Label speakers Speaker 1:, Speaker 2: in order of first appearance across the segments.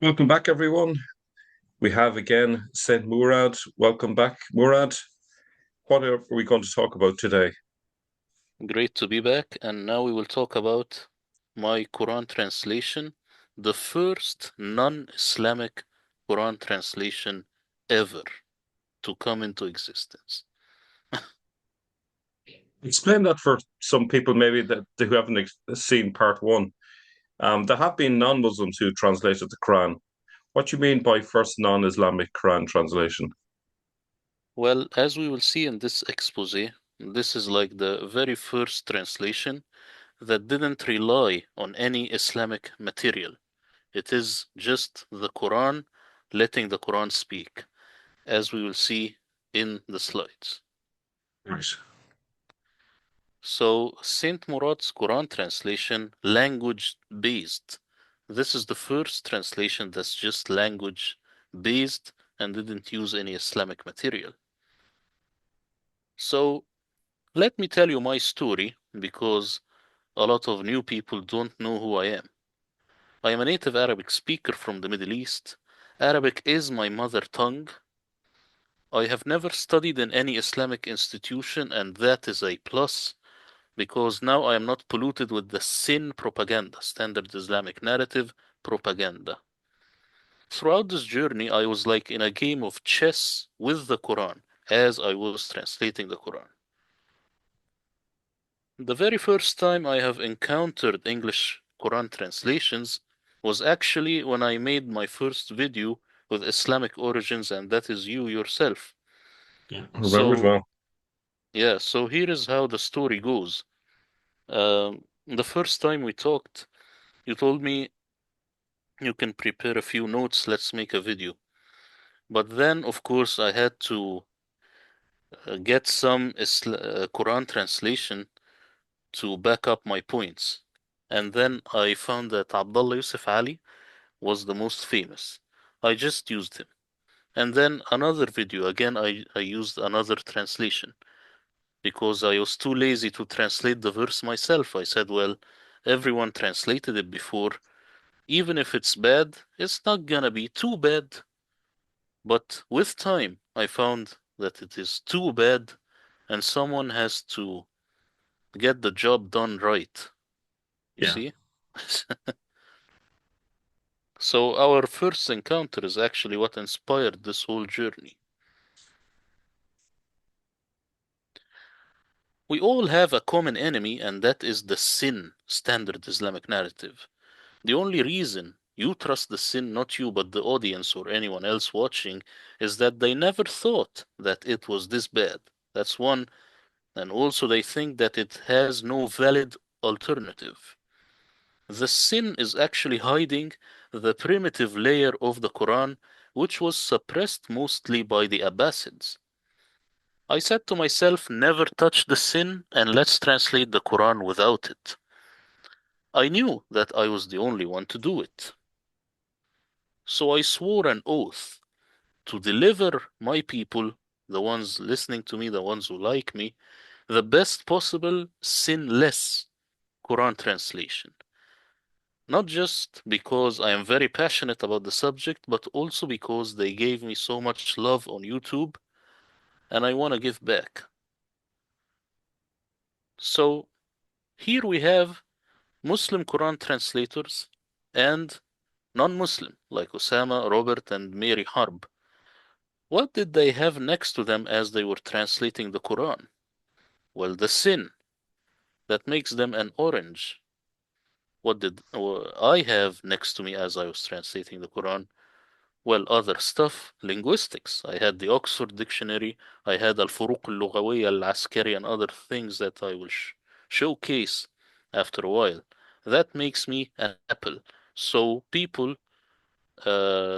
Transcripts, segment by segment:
Speaker 1: Welcome back, everyone. We have again Saint Murad. Welcome back, Murad. What are we going to talk about today?
Speaker 2: Great to be back, and now we will talk about my Quran translation, the first non-Islamic Quran translation ever to come into existence.
Speaker 1: Explain that for some people maybe that who haven't seen part one. There have been non-Muslims who translated the Quran. What do you mean by first non-Islamic Quran translation?
Speaker 2: Well, as we will see in this expose, this is like the very first translation that didn't rely on any Islamic material. It is just the Quran letting the Quran speak, as we will see in the slides.
Speaker 1: Right.
Speaker 2: So, Saint Murad's Quran translation, language based. This is the first translation that's just language based and didn't use any Islamic material. So, let me tell you my story because a lot of new people don't know who I am. I am a native Arabic speaker from the Middle East. Arabic is my mother tongue. I have never studied in any Islamic institution, and that is a plus because now I am not polluted with the sin propaganda, standard Islamic narrative propaganda. Throughout this journey, I was like in a game of chess with the Quran as I was translating the Quran. The very first time I have encountered English Quran translations was actually when I made my first video with Islamic origins, and that is you yourself.
Speaker 1: Yeah. I remember as
Speaker 2: So,
Speaker 1: well.
Speaker 2: yeah, so here is how the story goes. The first time we talked, you told me you can prepare a few notes, let's make a video. But then, of course, I had to get some Quran translation to back up my points. And then I found that Abdullah Yusuf Ali was the most famous. I just used him. And then another video, again, I used another translation because I was too lazy to translate the verse myself. I said, well, everyone translated it before. Even if it's bad, it's not gonna be too bad. But with time, I found that it is too bad and someone has to get the job done right. You
Speaker 1: Yeah.
Speaker 2: see? So, our first encounter is actually what inspired this whole journey. We all have a common enemy, and that is the sin standard Islamic narrative. The only reason you trust the sin, not you, but the audience or anyone else watching, is that they never thought that it was this bad. That's one. And also, they think that it has no valid alternative. The sin is actually hiding the primitive layer of the Quran, which was suppressed mostly by the Abbasids. I said to myself, never touch the sin and let's translate the Quran without it. I knew that I was the only one to do it. So I swore an oath to deliver my people, the ones listening to me, the ones who like me, the best possible sinless Quran translation. Not just because I am very passionate about the subject, but also because they gave me so much love on YouTube and I want to give back. So here we have Muslim Quran translators and non-Muslim like Osama, Robert, and Mary Harb. What did they have next to them as they were translating the Quran? Well, the sin that makes them an orange. What did I have next to me as I was translating the Quran? Well, other stuff, linguistics. I had the Oxford Dictionary, I had الفروق اللغوية العسكري and other things that I will showcase after a while. That makes me an apple. So people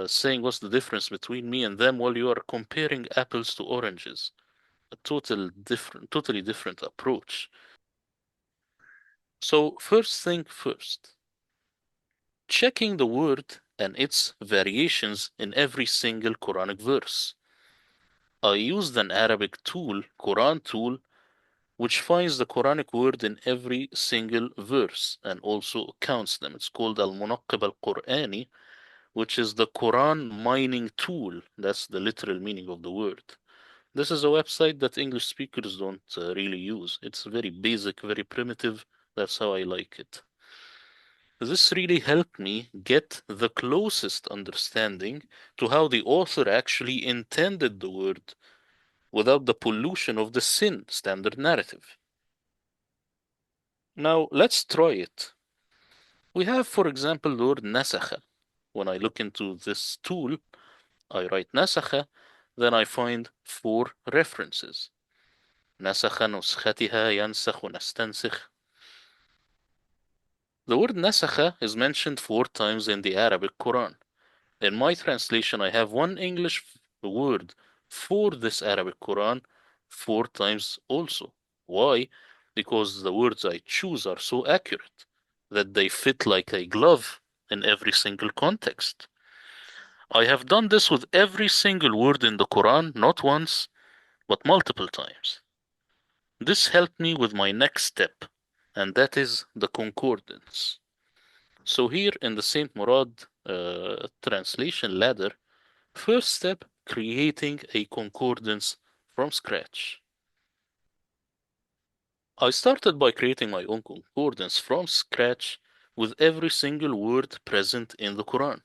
Speaker 2: saying what's the difference between me and them? Well, you are comparing apples to oranges. A totally different approach. So first thing first, checking the word and its variations in every single Quranic verse. I used an Arabic tool, Quran tool, which finds the Quranic word in every single verse and also counts them. It's called Al-Munaqqib al-Qur'ani, which is the Quran mining tool. That's the literal meaning of the word. This is a website that English speakers don't really use. It's very basic, very primitive. That's how I like it. This really helped me get the closest understanding to how the author actually intended the word without the pollution of the sin standard narrative. Now, let's try it. We have, for example, the word nasakha. When I look into this tool, I write nasakha, then I find 4 references. نسخ نسختها ينسخ نستنسخ. The word nasakha is mentioned 4 times in the Arabic Quran. In my translation, I have one English word for this Arabic Quran 4 times also. Why? Because the words I choose are so accurate that they fit like a glove in every single context. I have done this with every single word in the Quran, not once, but multiple times. This helped me with my next step, and that is the concordance. So here in the Saint Murad translation ladder, first step, creating a concordance from scratch. I started by creating my own concordance from scratch with every single word present in the Quran.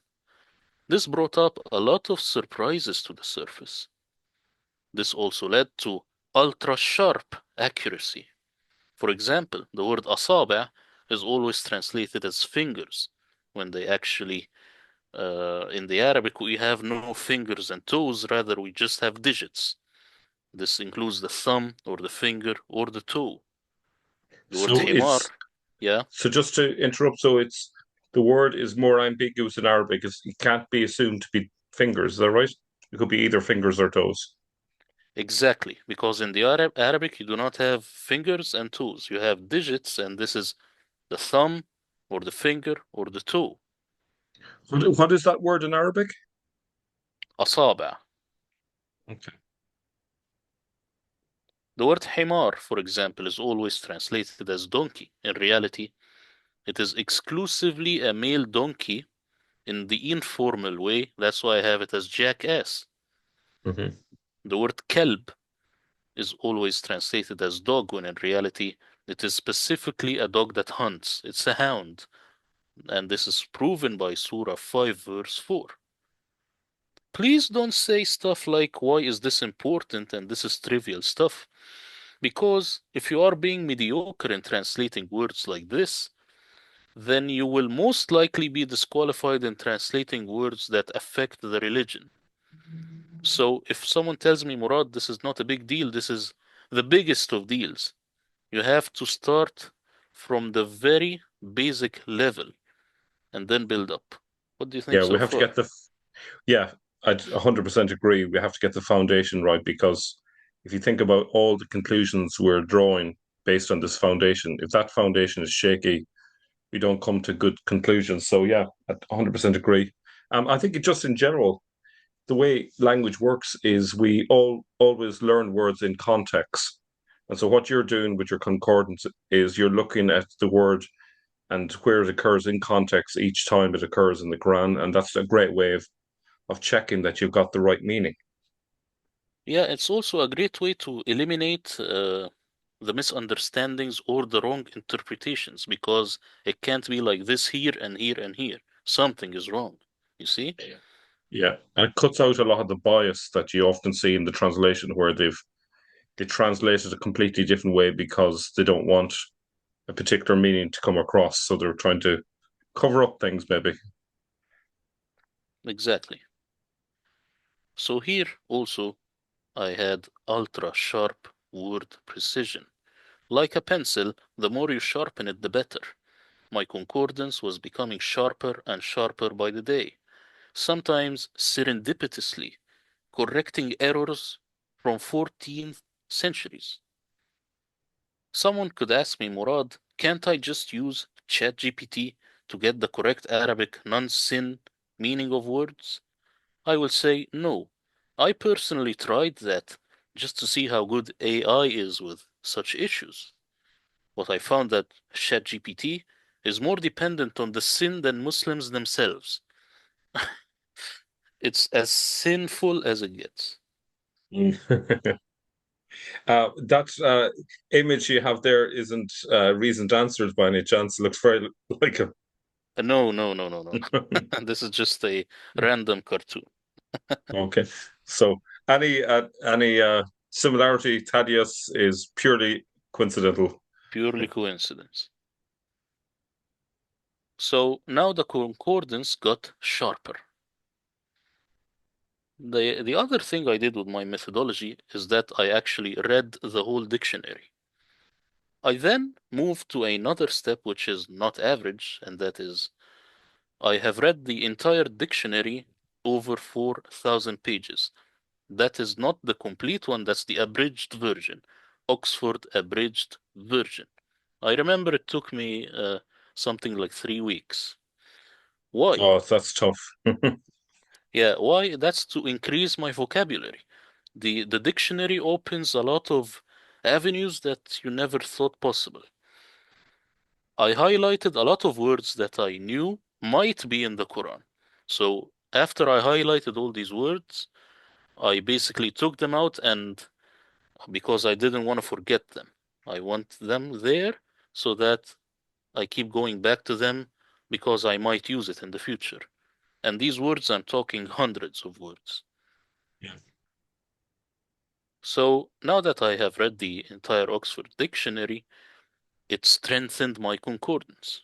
Speaker 2: This brought up a lot of surprises to the surface. This also led to ultra sharp accuracy. For example, the word asabi' is always translated as fingers, when they actually, in the Arabic, we have no fingers and toes, rather, we just have digits. This includes the thumb or the finger or the toe. The word
Speaker 1: So
Speaker 2: himar,
Speaker 1: it's
Speaker 2: yeah,
Speaker 1: so just to interrupt, so it's the word is more ambiguous in Arabic. It can't be assumed to be fingers. Is that right? It could be either fingers or toes.
Speaker 2: exactly. Because in the Arabic, you do not have fingers and toes. You have digits, and this is the thumb or the finger or the toe.
Speaker 1: What is that word in Arabic?
Speaker 2: Asabi'.
Speaker 1: Okay.
Speaker 2: The word himar, for example, is always translated as donkey. In reality, it is exclusively a male donkey in the informal way. That's why I have it as jackass.
Speaker 1: Hmm.
Speaker 2: The word kelb is always translated as dog, when in reality, it is specifically a dog that hunts. It's a hound. And this is proven by Surah 5, verse 4. Please don't say stuff like, why is this important and this is trivial stuff? Because if you are being mediocre in translating words like this, then you will most likely be disqualified in translating words that affect the religion. So if someone tells me, Murad, this is not a big deal, this is the biggest of deals, you have to start from the very basic level and then build up. What do you think
Speaker 1: Yeah, we
Speaker 2: so
Speaker 1: have to
Speaker 2: far?
Speaker 1: get yeah, I'd 100% agree. We have to get the foundation right because if you think about all the conclusions we're drawing based on this foundation, if that foundation is shaky, we don't come to good conclusions. So yeah, I 100% agree. I think it just in general, the way language works is we all always learn words in context. And so what you're doing with your concordance is you're looking at the word and where it occurs in context each time it occurs in the Quran, and that's a great way of checking that you've got the right meaning.
Speaker 2: Yeah, it's also a great way to eliminate the misunderstandings or the wrong interpretations, because it can't be like this here and here and here. Something is wrong. You see?
Speaker 1: Yeah, and it cuts out a lot of the bias that you often see in the translation where they translated a completely different way because they don't want a particular meaning to come across, so they're trying to cover up things maybe.
Speaker 2: Exactly. So here also I had ultra sharp word precision. Like a pencil, the more you sharpen it, the better. My concordance was becoming sharper and sharper by the day, sometimes serendipitously, correcting errors from 14th centuries. Someone could ask me, Murad, can't I just use ChatGPT to get the correct Arabic non-sin meaning of words? I will say no. I personally tried that just to see how good AI is with such issues. What I found that ChatGPT is more dependent on the sin than Muslims themselves. It's as sinful as it gets.
Speaker 1: That image you have there isn't recent answers by any chance. It looks very like a.
Speaker 2: No, no, no, no, no. This is just a random cartoon.
Speaker 1: Okay. So any similarity, Thaddeus, is purely coincidental.
Speaker 2: Purely coincidence. So now the concordance got sharper. The other thing I did with my methodology is that I actually read the whole dictionary. I then moved to another step which is not average, and that is I have read the entire dictionary over 4,000 pages. That is not the complete one, that's the abridged version. Oxford abridged version. I remember it took me something like 3 weeks. Why?
Speaker 1: Oh, that's tough.
Speaker 2: Yeah, why? That's to increase my vocabulary. The dictionary opens a lot of avenues that you never thought possible. I highlighted a lot of words that I knew might be in the Quran. So after I highlighted all these words, I basically took them out, and because I didn't want to forget them, I want them there so that I keep going back to them because I might use it in the future. And these words, I'm talking hundreds of words.
Speaker 1: Yeah.
Speaker 2: So now that I have read the entire Oxford Dictionary, it strengthened my concordance.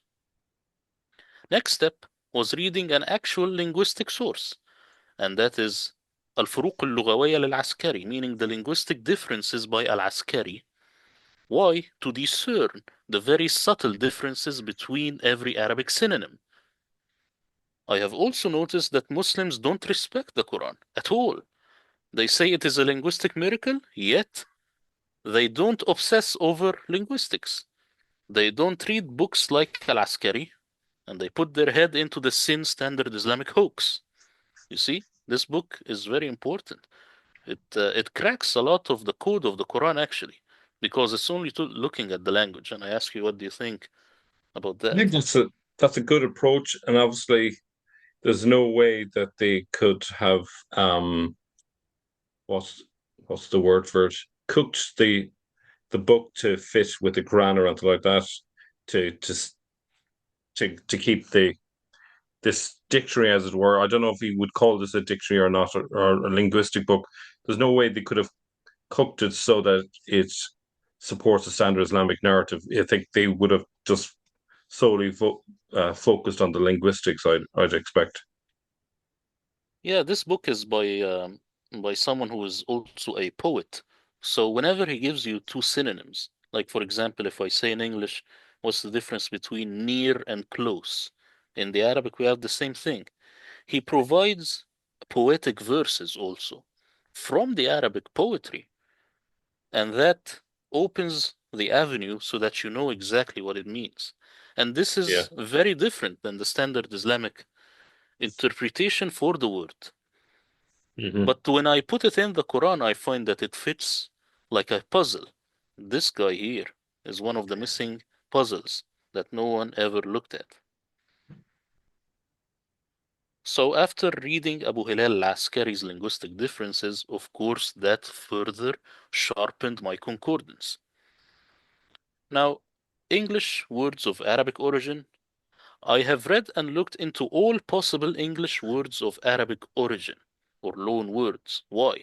Speaker 2: Next step was reading an actual linguistic source, and that is الفروق اللغوية للعسكري, meaning the linguistic differences by Al-Askari. Why? To discern the very subtle differences between every Arabic synonym. I have also noticed that Muslims don't respect the Quran at all. They say it is a linguistic miracle, yet they don't obsess over linguistics. They don't read books like Al Askari, and they put their head into the sin standard Islamic hoax. You see, this book is very important. It cracks a lot of the code of the Quran actually, because it's only looking at the language. And I ask you, what do you think about
Speaker 1: I think
Speaker 2: that?
Speaker 1: that's a good approach, and obviously there's no way that they could have what's what's the word for it? Cooked the book to fit with the Quran or anything like that to to to keep the this dictionary, as it were. I don't know if we would call this a dictionary or not, or a linguistic book. There's no way they could have cooked it so that it supports the standard Islamic narrative. I think they would have just solely focused on the linguistics. I'd expect.
Speaker 2: Yeah, this book is by someone who is also a poet. So whenever he gives you two synonyms, like for example, if I say in English, what's the difference between near and close? In the Arabic, we have the same thing. He provides poetic verses also from the Arabic poetry, and that opens the avenue so that you know exactly what it means. And this
Speaker 1: Yeah.
Speaker 2: is very different than the standard Islamic interpretation for the word.
Speaker 1: Hmm.
Speaker 2: But when I put it in the Quran, I find that it fits like a puzzle. This guy here is one of the missing puzzles that no one ever looked at. So after reading Abu Hilal al-Askari's linguistic differences, of course, that further sharpened my concordance. Now, English words of Arabic origin. I have read and looked into all possible English words of Arabic origin, or loan words. Why?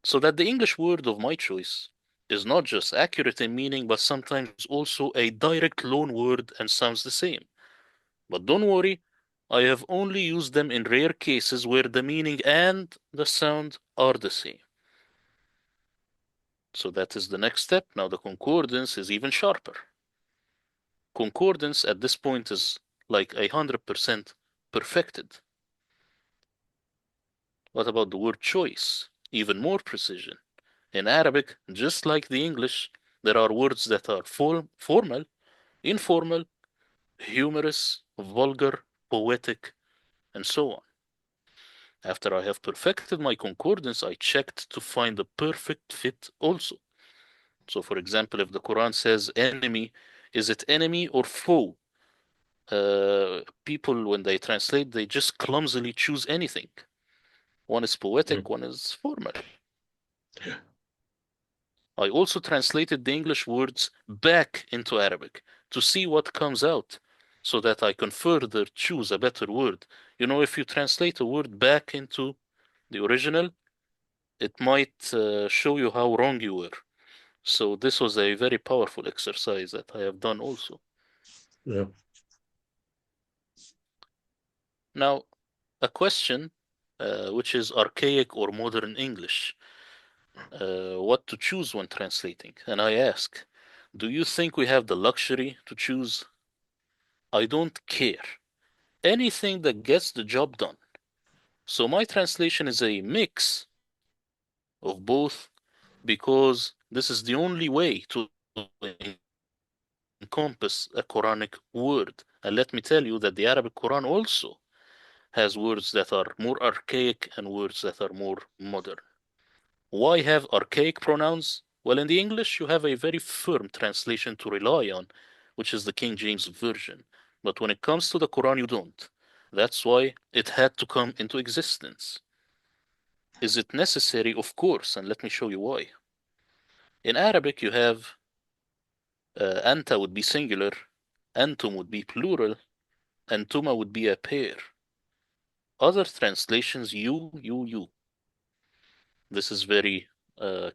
Speaker 2: So that the English word of my choice is not just accurate in meaning, but sometimes also a direct loan word and sounds the same. But don't worry, I have only used them in rare cases where the meaning and the sound are the same. So that is the next step. Now the concordance is even sharper. Concordance at this point is like 100% perfected. What about the word choice? Even more precision. In Arabic, just like the English, there are words that are formal, informal, humorous, vulgar, poetic, and so on. After I have perfected my concordance, I checked to find the perfect fit also. So, for example, if the Quran says enemy, is it enemy or foe? People, when they translate, they just clumsily choose anything. One is
Speaker 1: Mm.
Speaker 2: poetic, one is formal. I also translated the English words back into Arabic to see what comes out so that I can further choose a better word. You know, if you translate a word back into the original, it might show you how wrong you were. So this was a very powerful exercise that I have done also.
Speaker 1: Yeah.
Speaker 2: Now, a question which is archaic or modern English, what to choose when translating. And I ask, do you think we have the luxury to choose? I don't care. Anything that gets the job done. So my translation is a mix of both because this is the only way to encompass a Quranic word. And let me tell you that the Arabic Quran also has words that are more archaic and words that are more modern. Why have archaic pronouns? Well, in the English, you have a very firm translation to rely on, which is the King James Version. But when it comes to the Quran, you don't. That's why it had to come into existence. Is it necessary? Of course, and let me show you why. In Arabic, you have anta would be singular, antum would be plural, antuma would be a pair. Other translations, you. This is very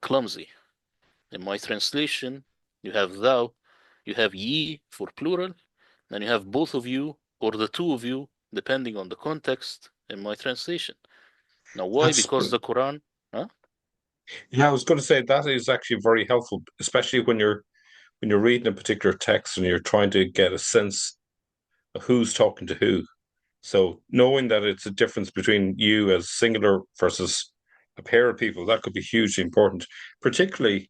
Speaker 2: clumsy. In my translation, you have thou, you have ye for plural, and you have both of you or the two of you, depending on the context in my translation. Now, why?
Speaker 1: That's
Speaker 2: Because the Quran, huh?
Speaker 1: yeah, I was going to say that is actually very helpful, especially when you're reading a particular text and you're trying to get a sense of who's talking to who. So knowing that it's a difference between you as singular versus a pair of people, that could be hugely important. Particularly,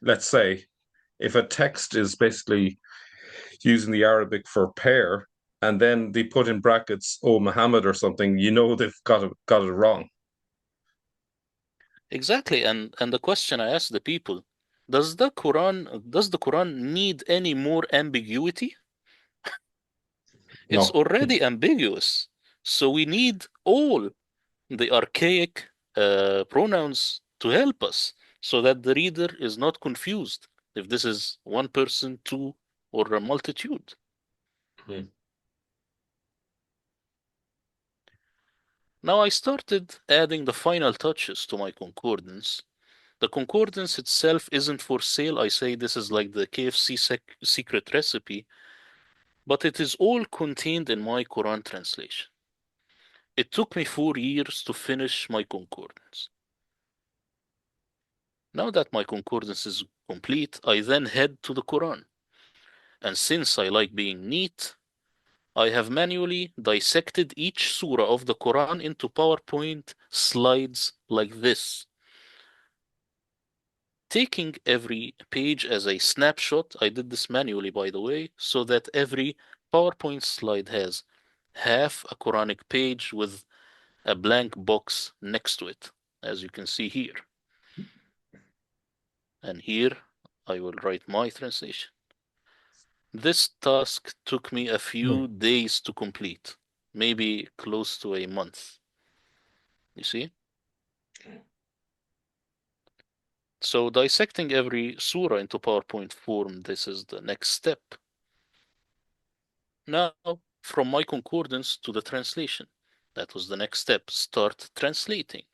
Speaker 1: let's say, if a text is basically using the Arabic for pair, and then they put in brackets, "Oh Muhammad" or something, you know they've got it wrong.
Speaker 2: Exactly. And the question I ask the people, does the Quran need any more ambiguity? It's
Speaker 1: No.
Speaker 2: already ambiguous. So we need all the archaic pronouns to help us so that the reader is not confused if this is one person, two, or a multitude.
Speaker 1: Hmm.
Speaker 2: Now I started adding the final touches to my concordance. The concordance itself isn't for sale. I say this is like the KFC secret recipe, but it is all contained in my Quran translation. It took me 4 years to finish my concordance. Now that my concordance is complete, I then head to the Quran. And since I like being neat, I have manually dissected each surah of the Quran into PowerPoint slides like this, taking every page as a snapshot. I did this manually, by the way, so that every PowerPoint slide has half a Quranic page with a blank box next to it, as you can see here. And here I will write my translation. This task took me a
Speaker 1: Hmm.
Speaker 2: few days to complete, maybe close to a month. You see? So dissecting every surah into PowerPoint form, this is the next step. Now, from my concordance to the translation. That was the next step. Start translating.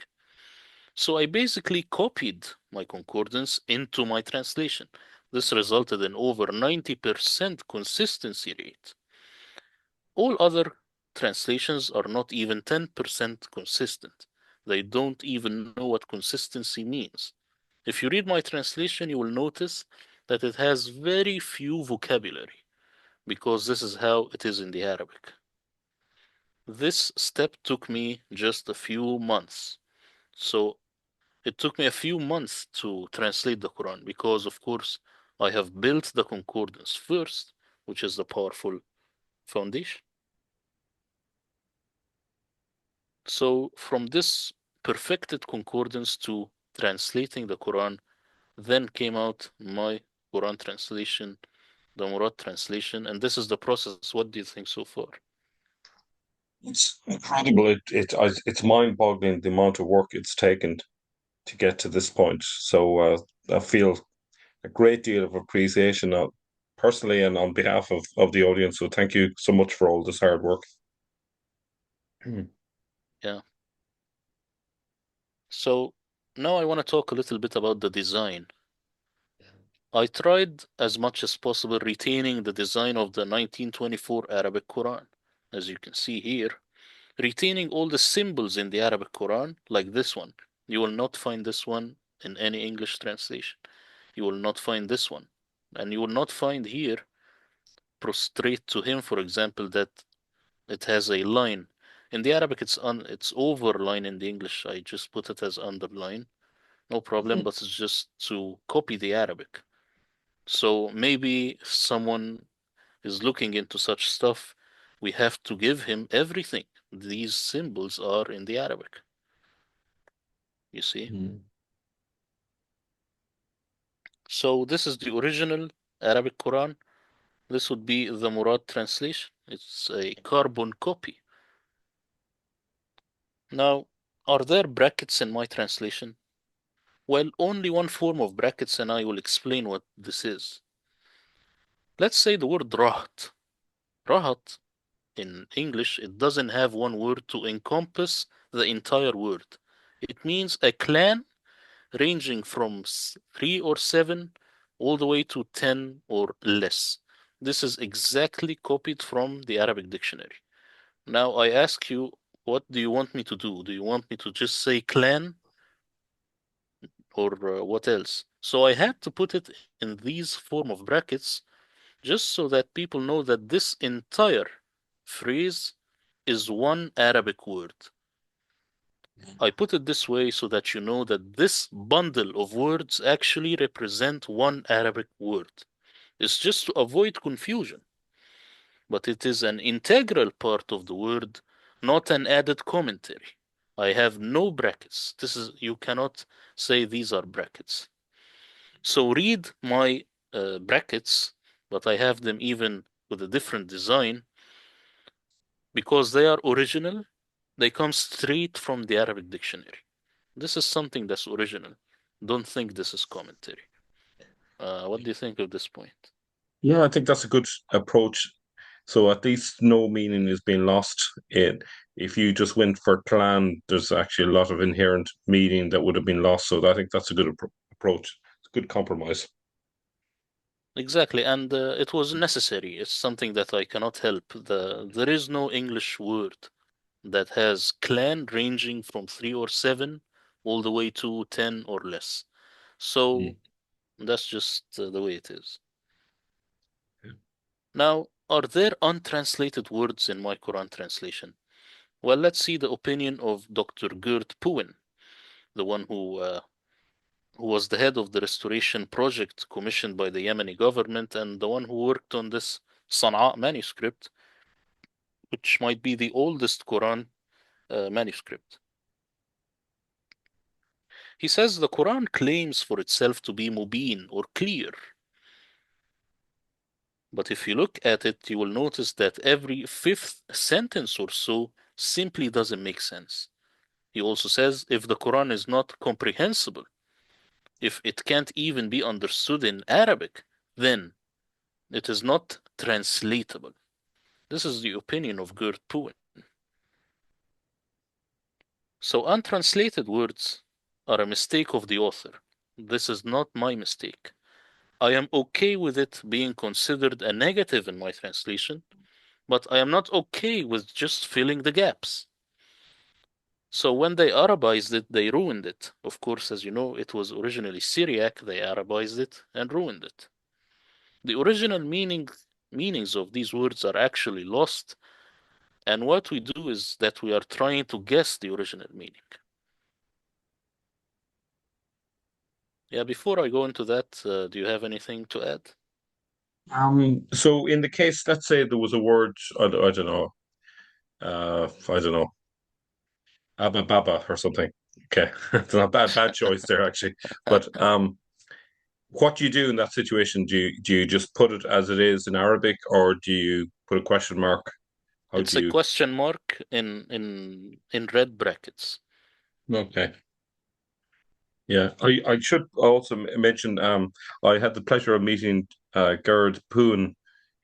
Speaker 2: So I basically copied my concordance into my translation. This resulted in over 90% consistency rate. All other translations are not even 10% consistent. They don't even know what consistency means. If you read my translation, you will notice that it has very few vocabulary because this is how it is in the Arabic. This step took me just a few months. So it took me a few months to translate the Quran because, of course, I have built the concordance first, which is the powerful foundation. So, from this perfected concordance to translating the Quran, then came out my Quran translation, the Murad translation, and this is the process. What do you think so far?
Speaker 1: It's incredible. It's mind-boggling the amount of work it's taken to get to this point. So I feel a great deal of appreciation personally and on behalf of the audience. So thank you so much for all this hard work.
Speaker 2: Yeah. So now I want to talk a little bit about the design. I tried as much as possible retaining the design of the 1924 Arabic Quran. As you can see here, retaining all the symbols in the Arabic Quran, like this one. You will not find this one in any English translation. You will not find this one. And you will not find here prostrate to him, for example, that it has a line. In the Arabic, it's overline. In the English, I just put it as underline. No problem, but it's just to copy the Arabic. So maybe if someone is looking into such stuff, we have to give him everything. These symbols are in the Arabic, you see?
Speaker 1: Mm.
Speaker 2: So this is the original Arabic Quran. This would be the Murad translation. It's a carbon copy. Now, are there brackets in my translation? Well, only one form of brackets, and I will explain what this is. Let's say the word rahat. Rahat in English, it doesn't have one word to encompass the entire word. It means a clan ranging from 3 or 7 all the way to 10 or less. This is exactly copied from the Arabic dictionary. Now I ask you, what do you want me to do? Do you want me to just say clan or what else? So I had to put it in these form of brackets just so that people know that this entire phrase is one Arabic word. I put it this way so that you know that this bundle of words actually represent one Arabic word. It's just to avoid confusion, but it is an integral part of the word, not an added commentary. I have no brackets. This is, you cannot say these are brackets. So read my brackets, but I have them even with a different design because they are original. They come straight from the Arabic dictionary. This is something that's original. Don't think this is commentary. What do you think of this point?
Speaker 1: Yeah, I think that's a good approach. So at least no meaning is being lost. If you just went for clan, there's actually a lot of inherent meaning that would have been lost. So I think that's a good approach. It's a good compromise.
Speaker 2: Exactly, and it was necessary. It's something that I cannot help. There is no English word that has clan ranging from 3 or 7 all the way to 10 or less. So
Speaker 1: Mm.
Speaker 2: that's just the way it is. Now, are there untranslated words in my Quran translation? Well, let's see the opinion of Dr. Gert Puwen, the one who was the head of the restoration project commissioned by the Yemeni government and the one who worked on this Sana'a manuscript, which might be the oldest Quran manuscript. He says the Quran claims for itself to be mubin or clear. But if you look at it, you will notice that every fifth sentence or so simply doesn't make sense. He also says if the Quran is not comprehensible, if it can't even be understood in Arabic, then it is not translatable. This is the opinion of Gert Puwen. So untranslated words are a mistake of the author. This is not my mistake. I am okay with it being considered a negative in my translation, but I am not okay with just filling the gaps. So when they Arabized it, they ruined it. Of course, as you know, it was originally Syriac, they Arabized it and ruined it. The original meanings of these words are actually lost, and what we do is that we are trying to guess the original meaning. Yeah, before I go into that, do you have anything to add?
Speaker 1: So in the case, let's say there was a word, I don't know, I don't know, Abba Baba or something. Okay, it's not a bad choice there actually. But what do you do in that situation? Do you just put it as it is in Arabic, or do you put a question mark? How
Speaker 2: It's
Speaker 1: do
Speaker 2: a
Speaker 1: you?
Speaker 2: question mark in red brackets.
Speaker 1: Okay. Yeah, I should also mention I had the pleasure of meeting Gerd Poon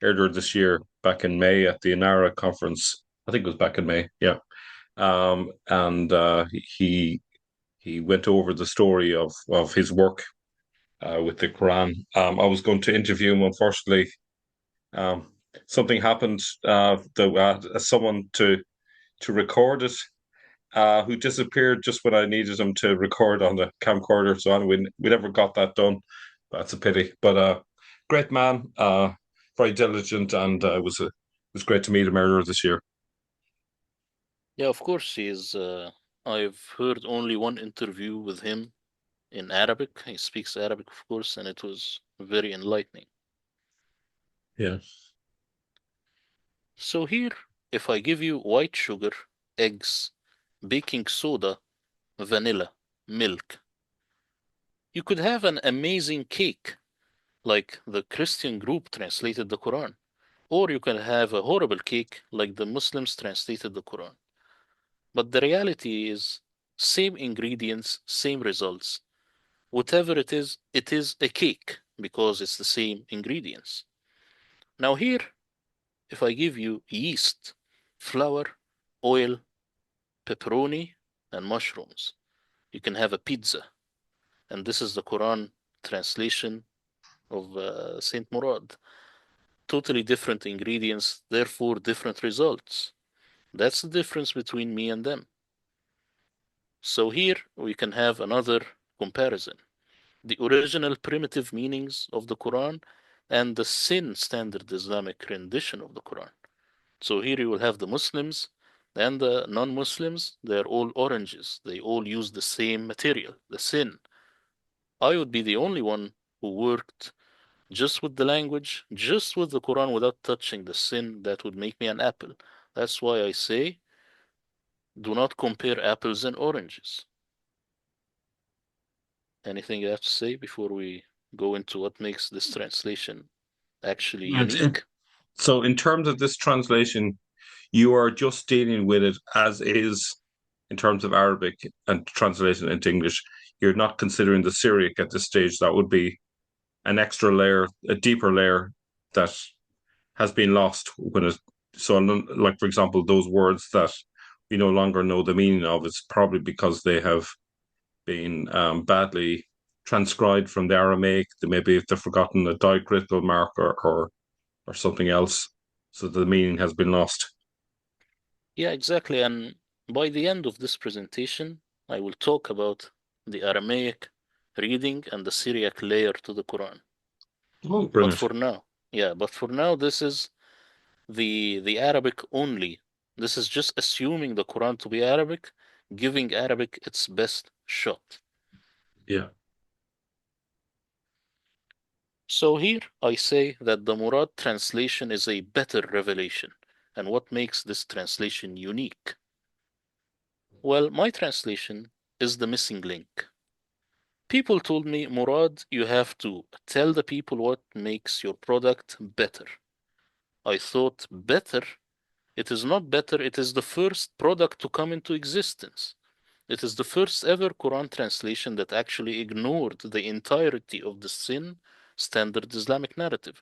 Speaker 1: earlier this year, back in May at the Inara conference. I think it was back in May. Yeah, and he went over the story of his work with the Quran. I was going to interview him. Unfortunately, um, something happened that someone to record it who disappeared just when I needed him to record on the camcorder. So anyway, we never got that done. That's a pity. But great man, very diligent, and it was great to meet him earlier this year.
Speaker 2: Yeah, of course he is. I've heard only one interview with him in Arabic. He speaks Arabic, of course, and it was very enlightening.
Speaker 1: Yeah.
Speaker 2: So here, if I give you white sugar, eggs, baking soda, vanilla, milk, you could have an amazing cake, like the Christian group translated the Quran. Or you can have a horrible cake, like the Muslims translated the Quran. But the reality is, same ingredients, same results. Whatever it is a cake because it's the same ingredients. Now, here, if I give you yeast, flour, oil, pepperoni, and mushrooms, you can have a pizza. And this is the Quran translation of Saint Murad. Totally different ingredients, therefore different results. That's the difference between me and them. So here we can have another comparison. The original primitive meanings of the Quran and the sin standard Islamic rendition of the Quran. So here you will have the Muslims and the non-Muslims. They're all oranges. They all use the same material, the sin. I would be the only one who worked just with the language, just with the Quran without touching the sin. That would make me an apple. That's why I say do not compare apples and oranges. Anything you have to say before we go into what makes this translation actually
Speaker 1: And
Speaker 2: unique?
Speaker 1: so, in terms of this translation, you are just dealing with it as is in terms of Arabic and translation into English. You're not considering the Syriac at this stage. That would be an extra layer, a deeper layer that has been lost when it. So, like for example, those words that we no longer know the meaning of, it's probably because they have been badly transcribed from the Aramaic. They maybe if they've forgotten a diacritical mark or something else, so the meaning has been lost.
Speaker 2: Yeah, exactly. And by the end of this presentation, I will talk about the Aramaic reading and the Syriac layer to the Quran.
Speaker 1: Oh,
Speaker 2: But
Speaker 1: brilliant!
Speaker 2: for now, yeah, but for now, this is the Arabic only. This is just assuming the Quran to be Arabic, giving Arabic its best shot.
Speaker 1: Yeah.
Speaker 2: So here I say that the Murad translation is a better revelation. And what makes this translation unique? Well, my translation is the missing link. People told me, Murad, you have to tell the people what makes your product better. I thought, better? It is not better, it is the first product to come into existence. It is the first ever Quran translation that actually ignored the entirety of the sin standard Islamic narrative.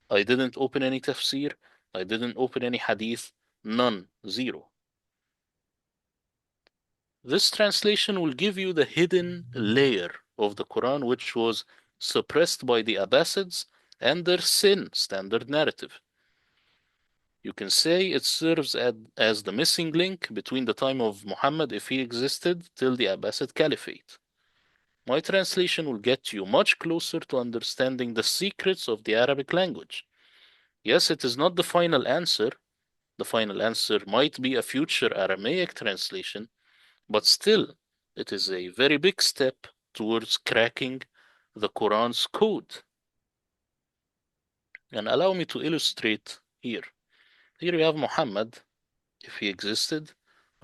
Speaker 2: I didn't open any tafseer, I didn't open any hadith, none, zero. This translation will give you the hidden layer of the Quran, which was suppressed by the Abbasids and their sin standard narrative. You can say it serves as the missing link between the time of Muhammad, if he existed, till the Abbasid Caliphate. My translation will get you much closer to understanding the secrets of the Arabic language. Yes, it is not the final answer. The final answer might be a future Aramaic translation, but still, it is a very big step towards cracking the Quran's code. And allow me to illustrate here. Here you have Muhammad, if he existed,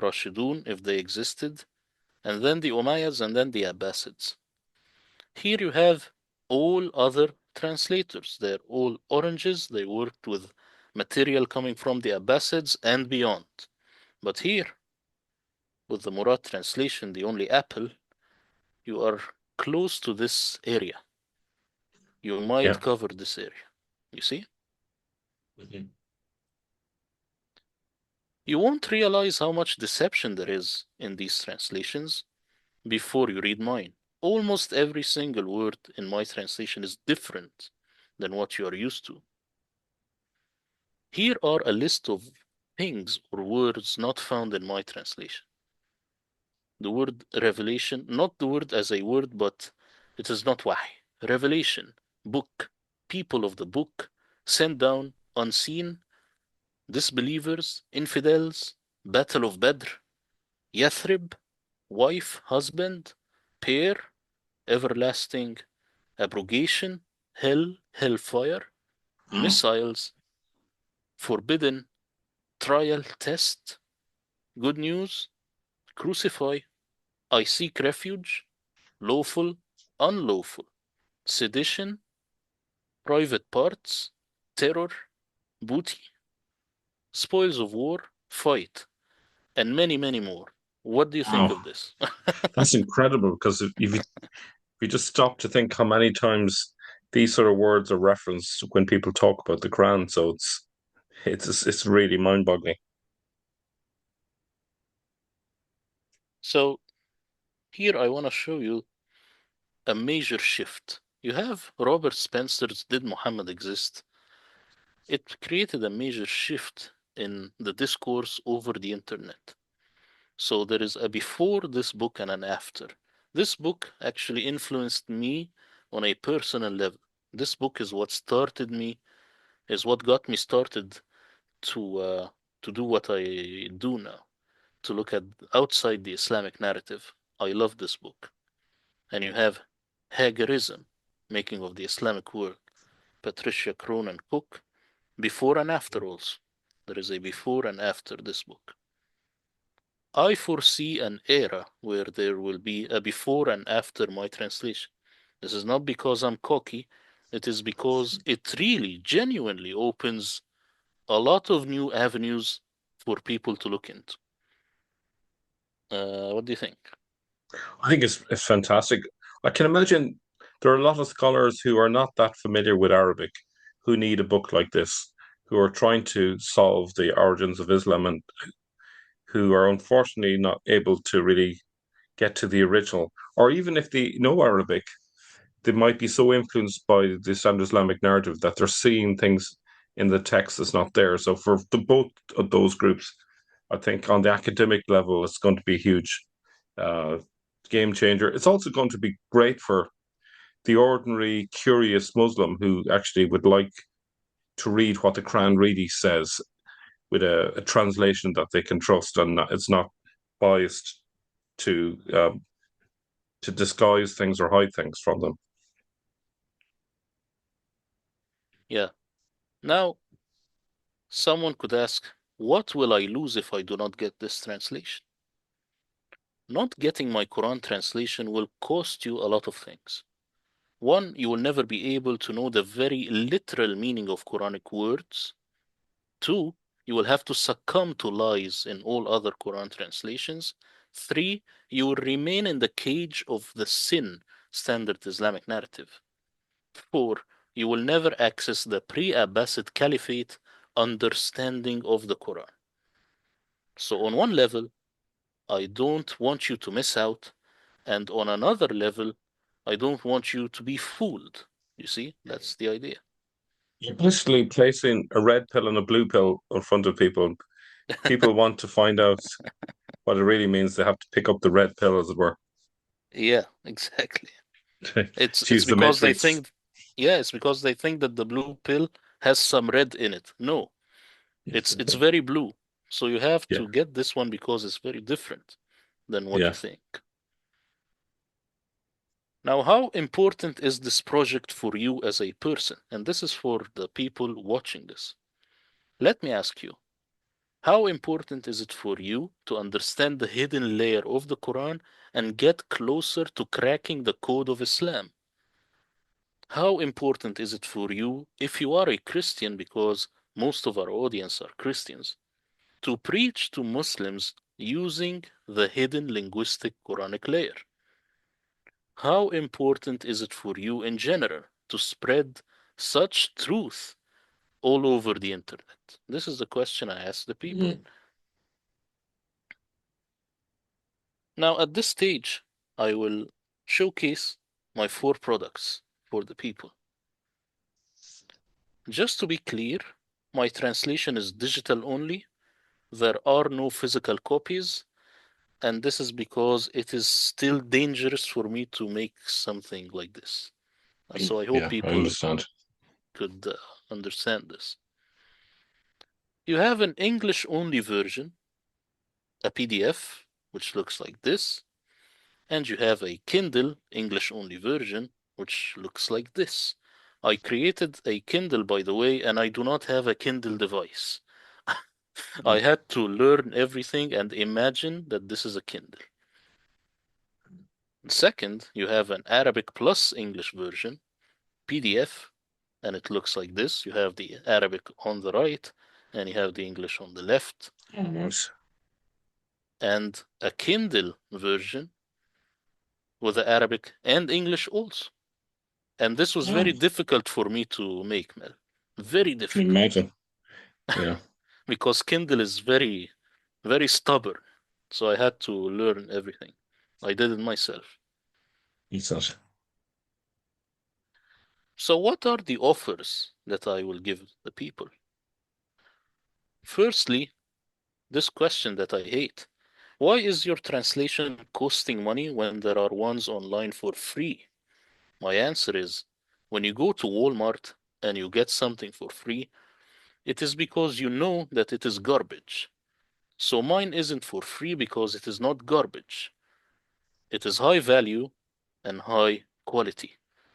Speaker 2: Rashidun, if they existed, and then the Umayyads, and then the Abbasids. Here you have all other translators. They're all oranges. They worked with material coming from the Abbasids and beyond. But here, with the Murad translation, the only apple, you are close to this area. You
Speaker 1: Yeah.
Speaker 2: might cover this area. You see?
Speaker 1: Mhm.
Speaker 2: You won't realize how much deception there is in these translations before you read mine. Almost every single word in my translation is different than what you are used to. Here are a list of things or words not found in my translation. The word revelation, not the word as a word, but it is not wahy. Revelation, book, people of the book, sent down, unseen, disbelievers, infidels, battle of Badr, Yathrib, wife, husband, pair, everlasting, abrogation, hell, hellfire, missiles, forbidden, trial, test, good news, crucify, I seek refuge, lawful, unlawful, sedition, private parts, terror, booty, spoils of war, fight, and many, many more. What do you think
Speaker 1: Wow,
Speaker 2: of this?
Speaker 1: that's incredible because if you just stop to think how many times these sort of words are referenced when people talk about the Quran, so it's really mind-boggling.
Speaker 2: So, here I want to show you a major shift. You have Robert Spencer's Did Muhammad Exist? It created a major shift in the discourse over the internet. So there is a before this book and an after. This book actually influenced me on a personal level. This book is what started me, is what got me started to uh, to do what I do now, to look at outside the Islamic narrative. I love this book. And you have Hagerism, Making of the Islamic World, Patricia Cronin Cook, before and after also. There is a before and after this book. I foresee an era where there will be a before and after my translation. This is not because I'm cocky, it is because it really genuinely opens a lot of new avenues for people to look into. What do you think?
Speaker 1: I think it's fantastic. I can imagine there are a lot of scholars who are not that familiar with Arabic who need a book like this, who are trying to solve the origins of Islam and who are unfortunately not able to really get to the original. Or even if they know Arabic, they might be so influenced by the standard Islamic narrative that they're seeing things in the text that's not there. So for both of those groups, I think on the academic level, it's going to be a huge uh, game changer. It's also going to be great for the ordinary curious Muslim who actually would like to read what the Quran really says with a translation that they can trust and it's not biased to disguise things or hide things from them.
Speaker 2: Yeah. Now, someone could ask, what will I lose if I do not get this translation? Not getting my Quran translation will cost you a lot of things. One, you will never be able to know the very literal meaning of Quranic words. Two, you will have to succumb to lies in all other Quran translations. Three, you will remain in the cage of the sin standard Islamic narrative. Four, you will never access the pre Abbasid Caliphate understanding of the Quran. So, on one level, I don't want you to miss out. And on another level, I don't want you to be fooled. You see, that's the idea.
Speaker 1: You're basically placing a red pill and a blue pill in front of people. People want to find out what it really means. They have to pick up the red pill, as it were.
Speaker 2: Yeah, exactly. It's
Speaker 1: Choose the
Speaker 2: because they
Speaker 1: matrix.
Speaker 2: think, yeah, it's because they think that the blue pill has some red in it. No, it's very blue. So you have
Speaker 1: Yeah,
Speaker 2: to get this one because it's very different than what you
Speaker 1: yeah.
Speaker 2: think. Now, how important is this project for you as a person? And this is for the people watching this. Let me ask you, how important is it for you to understand the hidden layer of the Quran and get closer to cracking the code of Islam? How important is it for you if you are a Christian? Because most of our audience are Christians, to preach to Muslims using the hidden linguistic Quranic layer? How important is it for you in general to spread such truth all over the internet? This is the question I ask the people.
Speaker 1: Mm.
Speaker 2: Now, at this stage, I will showcase my 4 products for the people. Just to be clear, my translation is digital only. There are no physical copies, and this is because it is still dangerous for me to make something like this. So I hope
Speaker 1: Yeah, I
Speaker 2: people
Speaker 1: understand.
Speaker 2: could understand this. You have an English only version, a PDF, which looks like this, and you have a Kindle English only version, which looks like this. I created a Kindle, by the way, and I do not have a Kindle device. I had to learn everything and imagine that this is a Kindle. Second, you have an Arabic plus English version, PDF, and it looks like this. You have the Arabic on the right, and you have the English on the left,
Speaker 1: Nice.
Speaker 2: and a Kindle version with the Arabic and English also. And this was
Speaker 1: Yeah,
Speaker 2: very difficult for me to make, Mel. Very
Speaker 1: I can
Speaker 2: difficult
Speaker 1: imagine. Yeah,
Speaker 2: because Kindle is very, very stubborn. So I had to learn everything. I did it myself.
Speaker 1: it's not.
Speaker 2: So, what are the offers that I will give the people? Firstly, this question that I hate: why is your translation costing money when there are ones online for free? My answer is, when you go to Walmart and you get something for free, it is because you know that it is garbage. So mine isn't for free because it is not garbage. It is high value and high quality.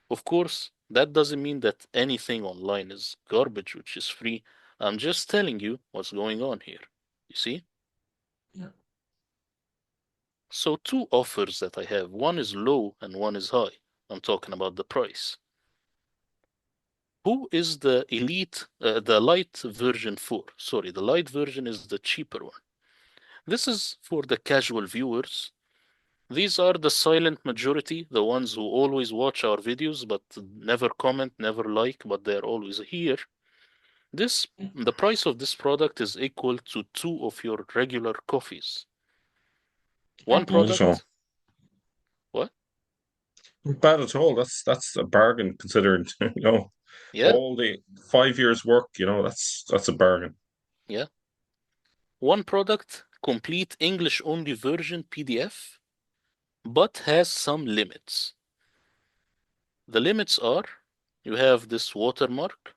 Speaker 2: Of course, that doesn't mean that anything online is garbage which is free. I'm just telling you what's going on here. You see?
Speaker 1: Yeah.
Speaker 2: So, 2 offers that I have, one is low and one is high. I'm talking about the price. Who is the the light version for? Sorry, the light version is the cheaper one. This is for the casual viewers. These are the silent majority, the ones who always watch our videos but never comment, never like, but they're always here. The price of this product is equal to 2 of your regular coffees. One
Speaker 1: Not bad at all.
Speaker 2: product, what?
Speaker 1: Not bad at all. That's a bargain considering,
Speaker 2: Yeah,
Speaker 1: all the 5 years work, that's a bargain.
Speaker 2: yeah. One product, complete English only version PDF, but has some limits. The limits are, you have this watermark,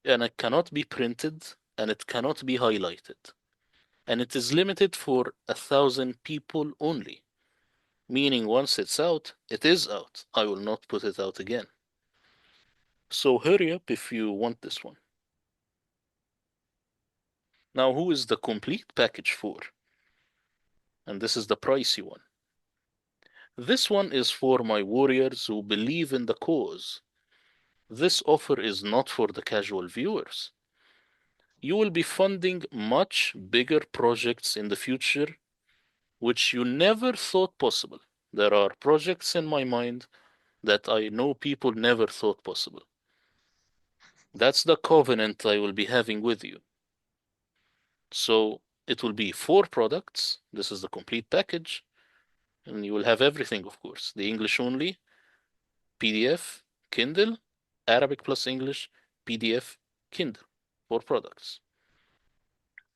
Speaker 2: and it cannot be printed, and it cannot be highlighted. And it is limited for 1,000 people only, meaning once it's out, it is out. I will not put it out again. So hurry up if you want this one. Now, who is the complete package for? And this is the pricey one. This one is for my warriors who believe in the cause. This offer is not for the casual viewers. You will be funding much bigger projects in the future, which you never thought possible. There are projects in my mind that I know people never thought possible. That's the covenant I will be having with you. So it will be 4 products. This is the complete package. And you will have everything, of course. The English only, PDF, Kindle, Arabic plus English, PDF, Kindle. 4 products.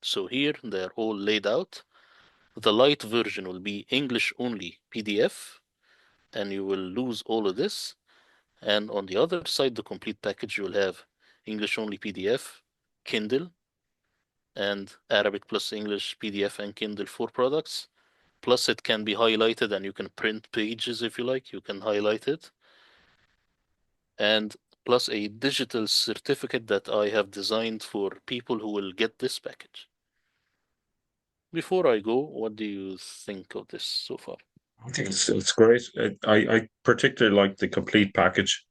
Speaker 2: So here they're all laid out. The light version will be English only PDF, and you will lose all of this. And on the other side, the complete package, you will have English only PDF, Kindle, and Arabic plus English PDF and Kindle 4 products. Plus, it can be highlighted and you can print pages if you like. You can highlight it. And plus a digital certificate that I have designed for people who will get this package. Before I go, what do you think of this so far?
Speaker 1: I think it's great. I particularly like the complete package.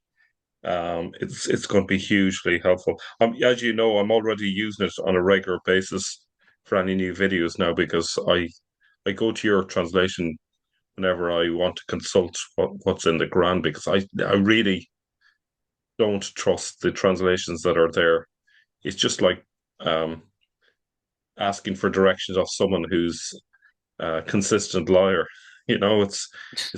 Speaker 1: It's going to be hugely helpful. As you know, I'm already using it on a regular basis for any new videos now because I go to your translation whenever I want to consult what's in the Quran because I really don't trust the translations that are there. It's just like um, asking for directions off someone who's a consistent liar. You know, it's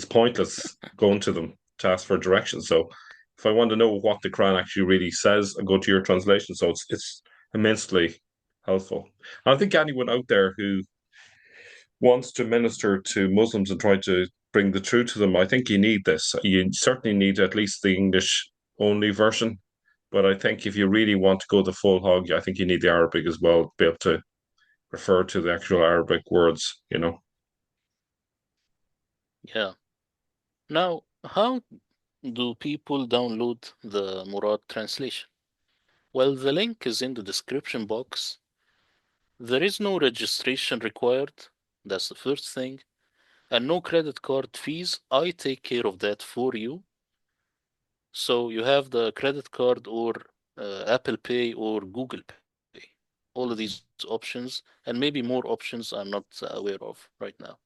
Speaker 1: pointless going to them to ask for directions. So if I want to know what the Quran actually really says, I go to your translation. So it's immensely helpful. I think anyone out there who wants to minister to Muslims and try to bring the truth to them, I think you need this. You certainly need at least the English only version. But I think if you really want to go the full hog, I think you need the Arabic as well, to be able to refer to the actual Arabic words, you know.
Speaker 2: Yeah. Now, how do people download the Murad translation? Well, the link is in the description box. There is no registration required. That's the first thing. And no credit card fees. I take care of that for you. So you have the credit card or Apple Pay or Google Pay. All of these options, and maybe more options I'm not aware of right now.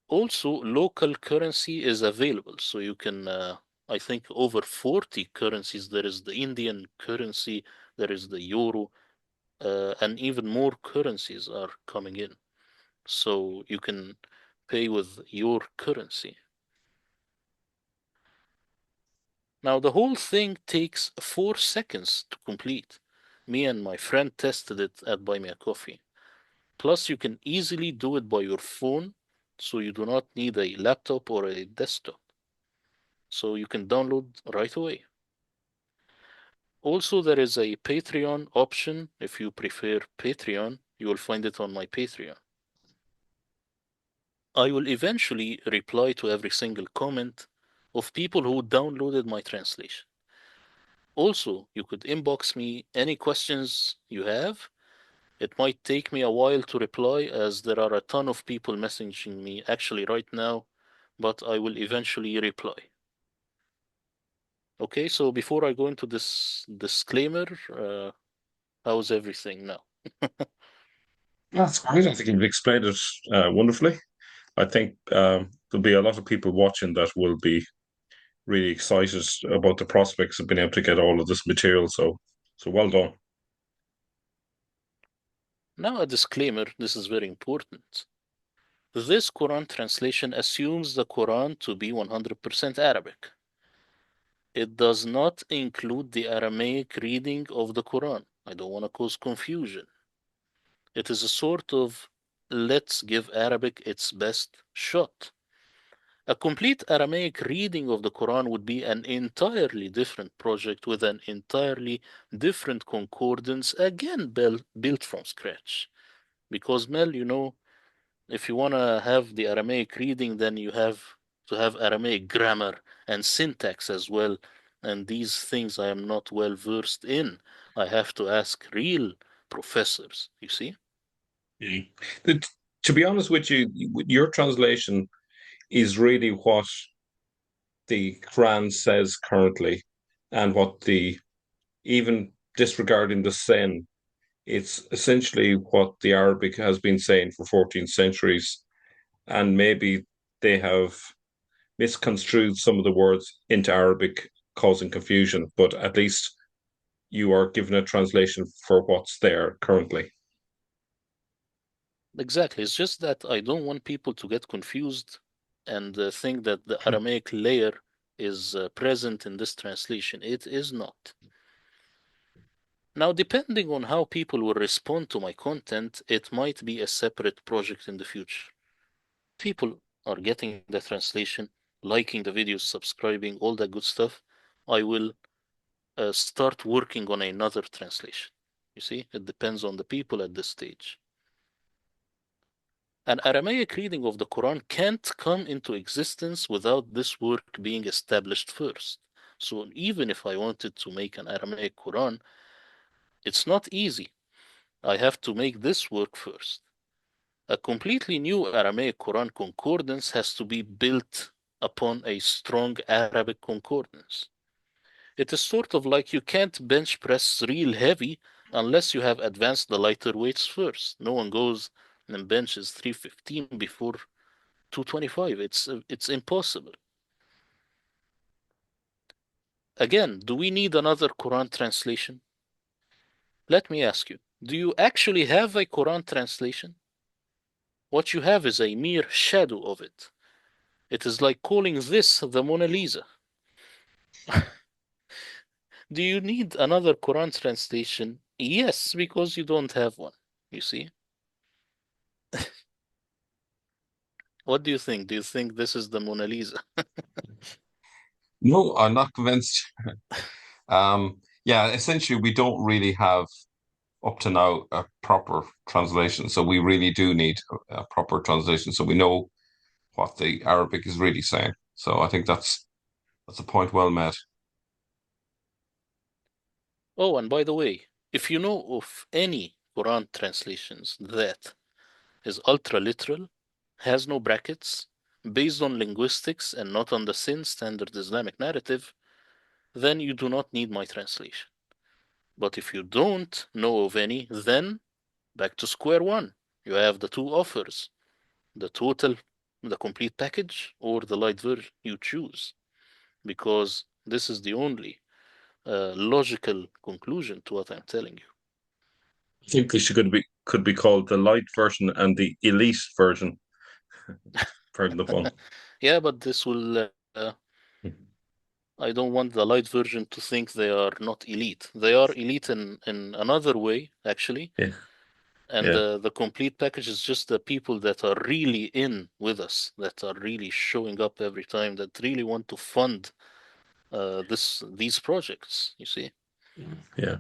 Speaker 2: Also, local currency is available. So you can, I think, over 40 currencies. There is the Indian currency, there is the euro, and even more currencies are coming in. So you can pay with your currency. Now, the whole thing takes 4 seconds to complete. Me and my friend tested it at Buy Me a Coffee. Plus, you can easily do it by your phone, so you do not need a laptop or a desktop. So you can download right away. Also, there is a Patreon option. If you prefer Patreon, you will find it on my Patreon. I will eventually reply to every single comment of people who downloaded my translation. Also, you could inbox me any questions you have. It might take me a while to reply as there are a ton of people messaging me actually right now, but I will eventually reply. Okay, so before I go into this disclaimer, how's everything now?
Speaker 1: That's great. I think you've explained it wonderfully. I think there'll be a lot of people watching that will be really excited about the prospects of being able to get all of this material. So well done.
Speaker 2: Now, a disclaimer, this is very important. This Quran translation assumes the Quran to be 100% Arabic. It does not include the Aramaic reading of the Quran. I don't want to cause confusion. It is a sort of let's give Arabic its best shot. A complete Aramaic reading of the Quran would be an entirely different project with an entirely different concordance, again built from scratch. Because, Mel, if you want to have the Aramaic reading, then you have to have Aramaic grammar and syntax as well. And these things I am not well versed in. I have to ask real professors, you see?
Speaker 1: Yeah. The- to be honest with you, your translation is really what the Quran says currently, and what the even disregarding the sin, it's essentially what the Arabic has been saying for 14 centuries, and maybe they have misconstrued some of the words into Arabic, causing confusion. But at least you are given a translation for what's there currently.
Speaker 2: Exactly. It's just that I don't want people to get confused and think that the Aramaic layer is present in this translation. It is not. Now, depending on how people will respond to my content, it might be a separate project in the future. People are getting the translation, liking the videos, subscribing, all that good stuff. I will start working on another translation. You see, it depends on the people at this stage. An Aramaic reading of the Quran can't come into existence without this work being established first. So even if I wanted to make an Aramaic Quran, it's not easy. I have to make this work first. A completely new Aramaic Quran concordance has to be built upon a strong Arabic concordance. It is sort of like you can't bench press real heavy unless you have advanced the lighter weights first. No one goes and benches 315 before 225. It's impossible. Again, do we need another Quran translation? Let me ask you, do you actually have a Quran translation? What you have is a mere shadow of it. It is like calling this the Mona Lisa. Do you need another Quran translation? Yes, because you don't have one. You see? What do you think? Do you think this is the Mona Lisa?
Speaker 1: No, I'm not convinced. Yeah, essentially, we don't really have up to now a proper translation. So we really do need a proper translation so we know what the Arabic is really saying. So I think that's a point well made.
Speaker 2: Oh, and by the way, if you know of any Quran translations that is ultra literal, has no brackets, based on linguistics and not on the sin standard Islamic narrative, then you do not need my translation. But if you don't know of any, then back to square one. You have the two offers, the total, the complete package, or the light version. You choose, because this is the only logical conclusion to what I'm telling you.
Speaker 1: I think they could be called the light version and the elite version. Pardon the fun.
Speaker 2: Yeah, but this will. I don't want the light version to think they are not elite. They are elite in another way, actually.
Speaker 1: Yeah,
Speaker 2: And
Speaker 1: yeah,
Speaker 2: the complete package is just the people that are really in with us, that are really showing up every time, that really want to fund these projects, you see.
Speaker 1: yeah.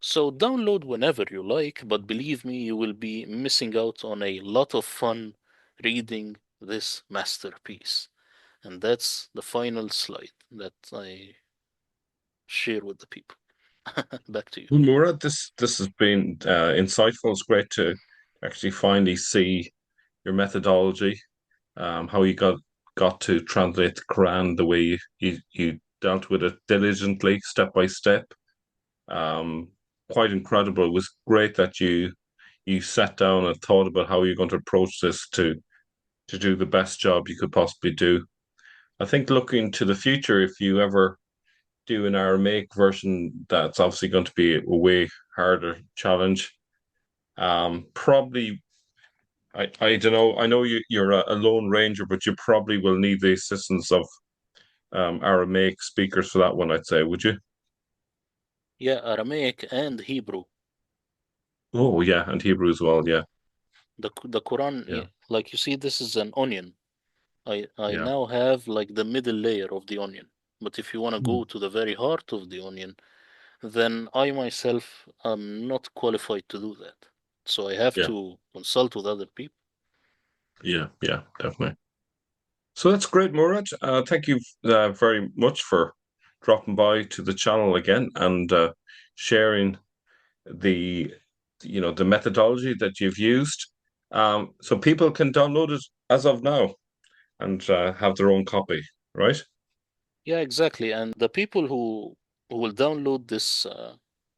Speaker 2: So download whenever you like, but believe me, you will be missing out on a lot of fun reading this masterpiece. And that's the final slide that I share with the people. Back to you.
Speaker 1: Well, Murad, this has been insightful. It's great to actually finally see your methodology, how you got to translate the Quran the way you dealt with it diligently, step by step. Um, Quite incredible. It was great that you sat down and thought about how you're going to approach this to do the best job you could possibly do. I think looking to the future, if you ever do an Aramaic version, that's obviously going to be a way harder challenge. Probably, I don't know. I know you're a lone ranger, but you probably will need the assistance of Aramaic speakers for that one. I'd say, would you?
Speaker 2: Yeah, Aramaic and Hebrew.
Speaker 1: Oh yeah, and Hebrew as well. Yeah,
Speaker 2: The Quran,
Speaker 1: yeah,
Speaker 2: like you see, this is an onion. I
Speaker 1: yeah.
Speaker 2: now have like the middle layer of the onion. But if you want to
Speaker 1: Hmm.
Speaker 2: go to the very heart of the onion, then I myself am not qualified to do that. So I have
Speaker 1: Yeah,
Speaker 2: to consult with other people.
Speaker 1: yeah, yeah, definitely. So that's great, Murad. Thank you very much for dropping by to the channel again and sharing the the methodology that you've used. So people can download it as of now and have their own copy, right?
Speaker 2: Yeah, exactly. And the people who will download this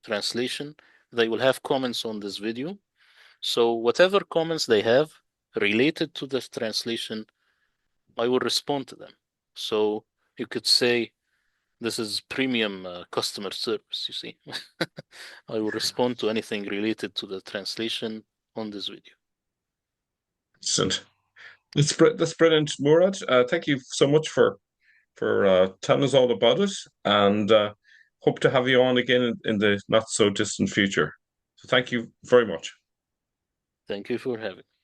Speaker 2: translation, they will have comments on this video. So whatever comments they have related to this translation, I will respond to them. So you could say this is premium customer service, you see. I will respond to anything related to the translation on this video.
Speaker 1: Excellent. That's brilliant, Murad. Thank you so much for telling us all about it, and hope to have you on again in the not so distant future. So thank you very much.
Speaker 2: Thank you for having me.